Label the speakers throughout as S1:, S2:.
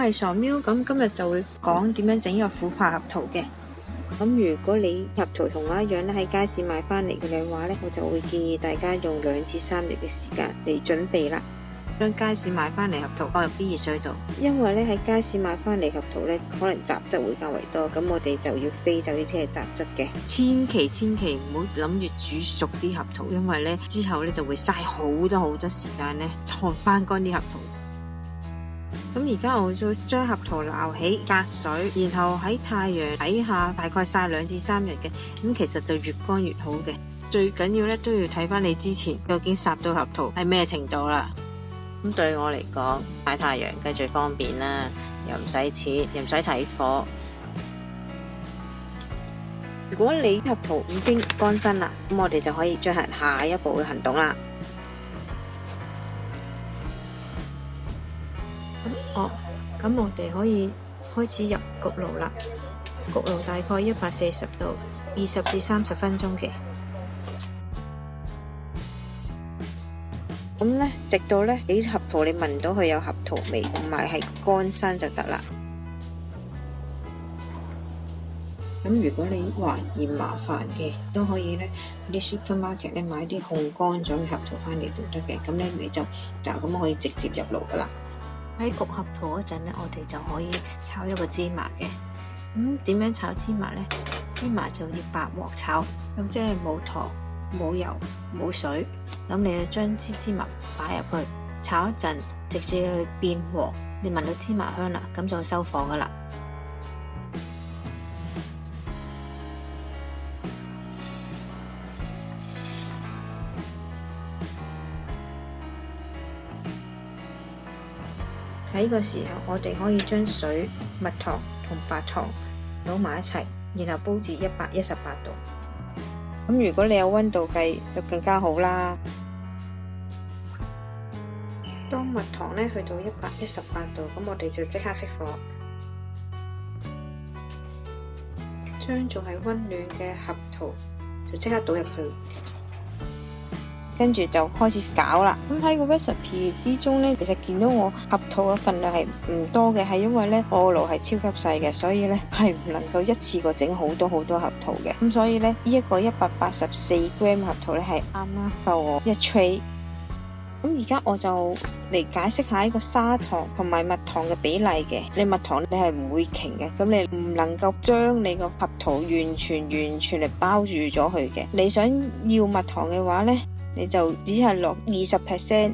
S1: 係傻喵，咁今日就會講點樣整呢個琥珀合桃嘅。咁如果你合桃同我一樣咧，喺街市買翻嚟嘅話咧，我就會建議大家用2至3日嘅時間嚟準備啦。將街市買翻嚟合桃放入啲熱水度，因為咧喺街市買翻嚟合桃咧，可能雜質會較為多，咁我哋就要飛走呢啲嘅雜質嘅。千祈唔好諗住煮熟啲合桃，因為咧之後咧就會嘥好多時間咧烘翻乾啲合桃。咁而家我就將合桃撈起隔水，然後喺太陽底下大概曬2至3日嘅。咁其實就越乾越好嘅。最緊要咧都要睇翻你之前究竟烚到合桃係咩程度啦。咁對我嚟講，曬太陽梗係最方便啦，又唔使切，又唔使睇火。如果你合桃已經乾身啦，咁我哋就可以進行下一步嘅行動啦。咁我哋可以開始入焗爐啦。焗爐大概140度，20至30分鐘嘅。咁咧，直到咧你合桃你聞到佢有合桃味，同埋係乾身就得啦。咁如果你話嫌麻煩嘅，都可以咧啲 supermarket 咧買啲烘乾咗嘅合桃翻嚟都得嘅。咁咧你就咁可以直接入爐噶啦。喺焗合桃嗰陣咧，我哋就可以炒一個芝麻嘅。咁點樣炒芝麻咧？芝麻就要白鑊炒，咁即係冇糖、冇油、冇水。咁你就將芝麻擺入去炒一陣，直至佢變黃，你聞到芝麻香啦，咁就收火噶啦。喺呢個時候，我哋可以將水、蜜糖同白糖倒埋一齊，然後煲至118度。咁如果你有溫度計，就更加好啦。當蜜糖咧去到118度，咁我哋就即刻熄火，將仲係溫暖嘅合桃就即刻倒入去。跟住就開始攪啦。咁喺個 recipe 之中呢，其實見到我合桃嘅份量係唔多嘅，係因為呢我個爐係超級細嘅，所以呢係唔能夠一次過整好多合桃嘅。咁所以呢，呢一個184 gram 合桃呢係啱啱夠我一 tray。咁而家我就嚟解釋下呢個砂糖同埋蜜糖嘅比例嘅。你蜜糖你係唔會凝嘅，咁你唔能夠將你個合桃完全嚟包住咗佢嘅。你想要蜜糖嘅話呢，你就只係落20%，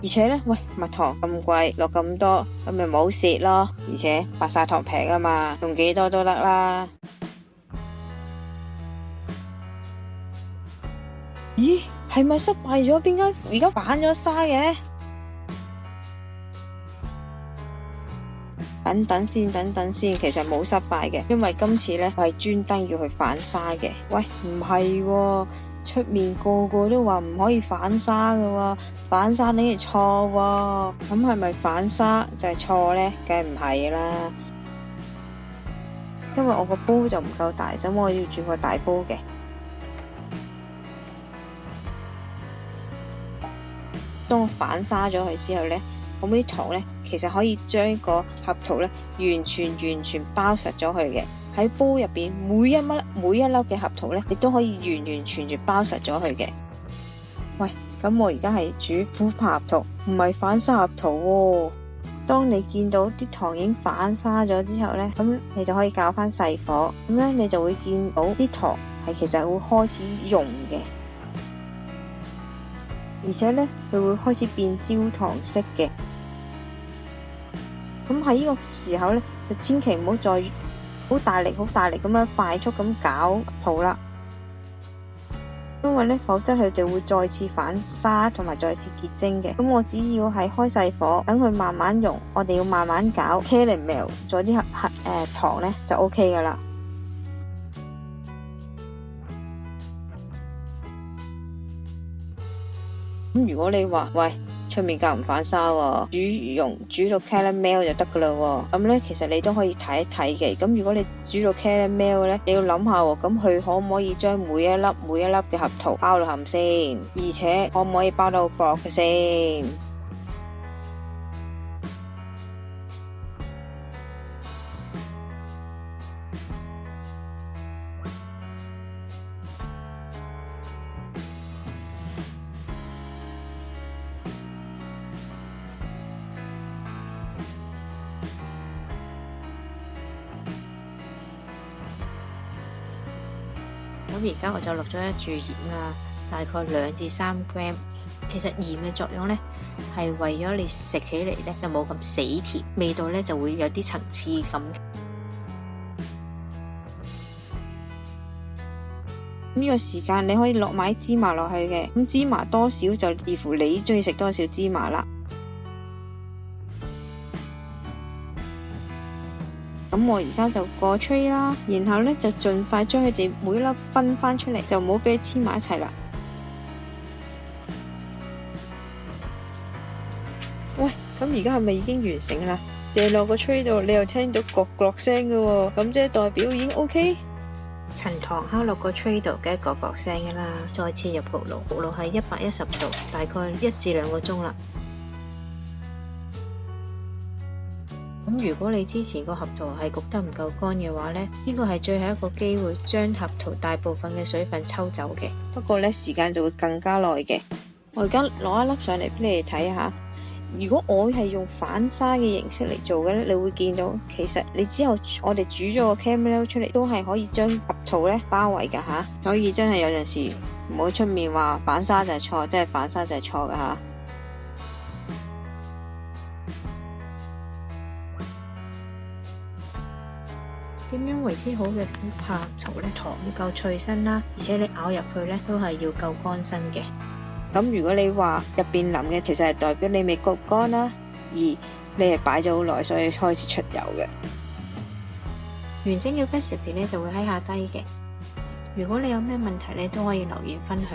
S1: 而且呢，喂，蜜糖咁貴，落咁多，咁咪冇蝕咯。而且白砂糖平啊嘛，用幾多都得啦。咦，係咪失敗咗？點解而家反咗沙嘅？等等先，其實冇失敗嘅，因為今次呢，我係專登要去反沙嘅。喂，唔係喎。出面個個都話唔可以反沙㗎喎，反沙你係錯喎，咁係咪反沙就係錯呢？梗係唔係啦，因為我個煲就唔夠大，所以我要轉個大煲嘅。當我反沙咗佢之後呢，咁啲糖呢，其實可以將個合桃呢完全包實咗佢嘅。喺煲入邊每一粒嘅合桃咧，你都可以完全包實咗佢嘅。喂，咁我而家係煮琥珀合桃，唔係反沙合桃喎。當你見到啲糖已經反沙咗之後咧，咁你就可以較翻細火，咁咧你就會見到啲糖係其實會開始溶嘅，而且咧佢會開始變焦糖色嘅。咁喺呢個時候咧，就千祈唔好再好大力咁樣快速咁攪桃啦，因為咧否則佢就會再次反沙同埋再次結晶嘅。咁我只要係開細火，等佢慢慢溶，我哋要慢慢攪 caramel 咗啲糖咧就 OK 噶啦。咁如果你話喂，出面較唔反沙喎，煮到 caramel 就得噶啦喎。咁咧其實你都可以睇一睇嘅。咁如果你煮到 caramel 咧，你要諗下喎，咁佢可唔可以將每一粒嘅合桃包到冚先？而且可唔可以包到好薄嘅先？而家我就落咗一注鹽啦，大概2至3 gram。其實鹽嘅作用呢，係為咗你食起嚟呢就冇咁死甜，味道呢就會有啲層次感。呢個時間你可以落埋芝麻落去嘅，咁芝麻多少就視乎你中意食多少芝麻啦。咁我而家就過 tray 啦，然後呢就盡快將佢哋每粒分翻出嚟，就唔好俾佢黐埋一齊啦。喂，咁而家係咪已經完成啦？掉落個 tray 度，你又聽到咯咯聲嘅喎，咁即係代表已經 OK。陳糖敲落個 tray 度嘅咯咯聲嘅啦，再切入焗爐，焗爐係110度，大概1至2個鐘啦。咁如果你之前個合桃係焗得唔夠乾嘅話呢，呢個係最後一個機會將合桃大部分嘅水分抽走嘅。不過呢，時間就會更加耐嘅。我而家攞一粒上嚟俾你哋睇下。如果我係用反沙嘅形式嚟做嘅呢，你會見到其實你之後我哋煮咗個 caramel 出嚟，都係可以將合桃呢包圍㗎吓。所以真係有陣時唔好出面話反沙就係錯，即係反沙就係錯㗎吓。點樣為之好嘅琥珀合桃呢？糖要夠脆身啦，而且你咬入去呢都係要夠乾身嘅。咁如果你話入邊腍嘅，其實係代表你未焗乾啦，而你係擺咗好耐，所以開始出油嘅。完整嘅 recipe 呢就會喺下低嘅。如果你有咩問題呢，都可以留言分享。